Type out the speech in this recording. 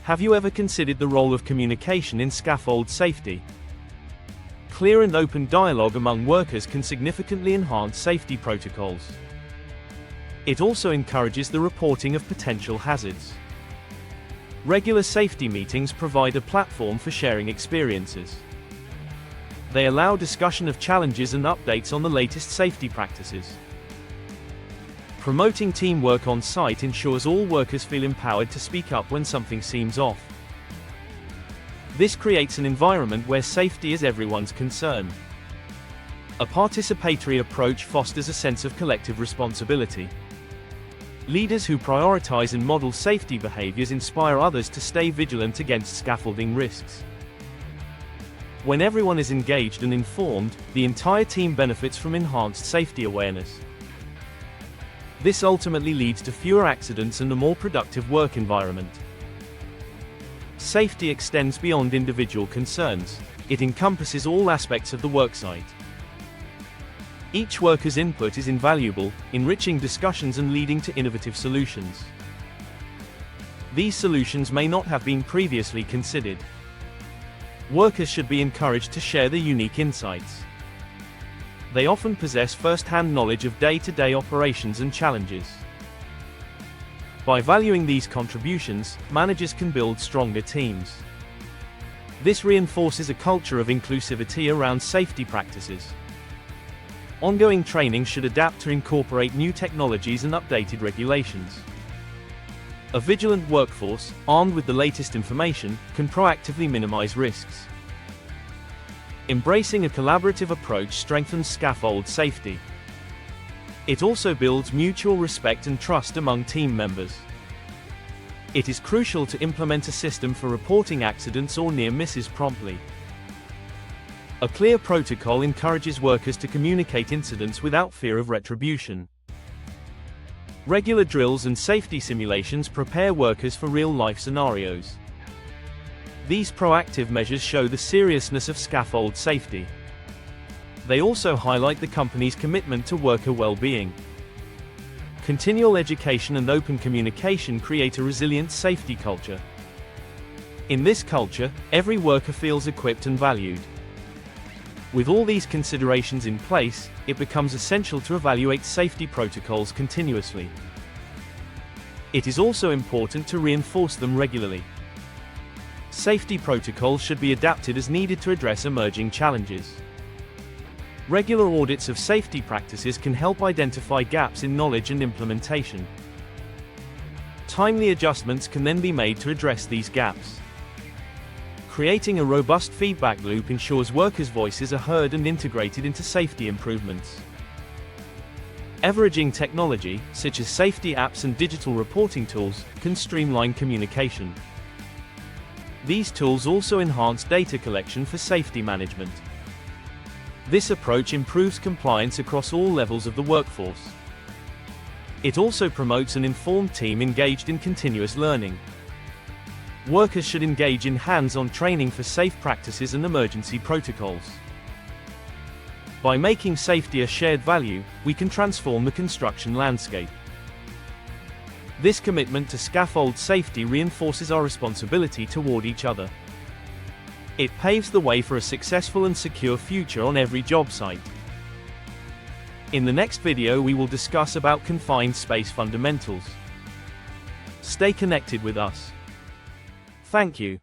Have you ever considered the role of communication in scaffold safety? Clear and open dialogue among workers can significantly enhance safety protocols. It also encourages the reporting of potential hazards. Regular safety meetings provide a platform for sharing experiences. They allow discussion of challenges and updates on the latest safety practices. Promoting teamwork on site ensures all workers feel empowered to speak up when something seems off. This creates an environment where safety is everyone's concern. A participatory approach fosters a sense of collective responsibility. Leaders who prioritize and model safety behaviors inspire others to stay vigilant against scaffolding risks. When everyone is engaged and informed, the entire team benefits from enhanced safety awareness. This ultimately leads to fewer accidents and a more productive work environment. Safety extends beyond individual concerns. It encompasses all aspects of the worksite. Each worker's input is invaluable, enriching discussions and leading to innovative solutions. These solutions may not have been previously considered. Workers should be encouraged to share their unique insights. They often possess first-hand knowledge of day-to-day operations and challenges. By valuing these contributions, managers can build stronger teams. This reinforces a culture of inclusivity around safety practices. Ongoing training should adapt to incorporate new technologies and updated regulations. A vigilant workforce, armed with the latest information, can proactively minimize risks. Embracing a collaborative approach strengthens scaffold safety. It also builds mutual respect and trust among team members. It is crucial to implement a system for reporting accidents or near misses promptly. A clear protocol encourages workers to communicate incidents without fear of retribution. Regular drills and safety simulations prepare workers for real-life scenarios. These proactive measures show the seriousness of scaffold safety. They also highlight the company's commitment to worker well-being. Continual education and open communication create a resilient safety culture. In this culture, every worker feels equipped and valued. With all these considerations in place, it becomes essential to evaluate safety protocols continuously. It is also important to reinforce them regularly. Safety protocols should be adapted as needed to address emerging challenges. Regular audits of safety practices can help identify gaps in knowledge and implementation. Timely adjustments can then be made to address these gaps. Creating a robust feedback loop ensures workers' voices are heard and integrated into safety improvements. Emerging technology, such as safety apps and digital reporting tools, can streamline communication. These tools also enhance data collection for safety management. This approach improves compliance across all levels of the workforce. It also promotes an informed team engaged in continuous learning. Workers should engage in hands-on training for safe practices and emergency protocols. By making safety a shared value, we can transform the construction landscape. This commitment to scaffold safety reinforces our responsibility toward each other. It paves the way for a successful and secure future on every job site. In the next video we will discuss about confined space fundamentals. Stay connected with us. Thank you.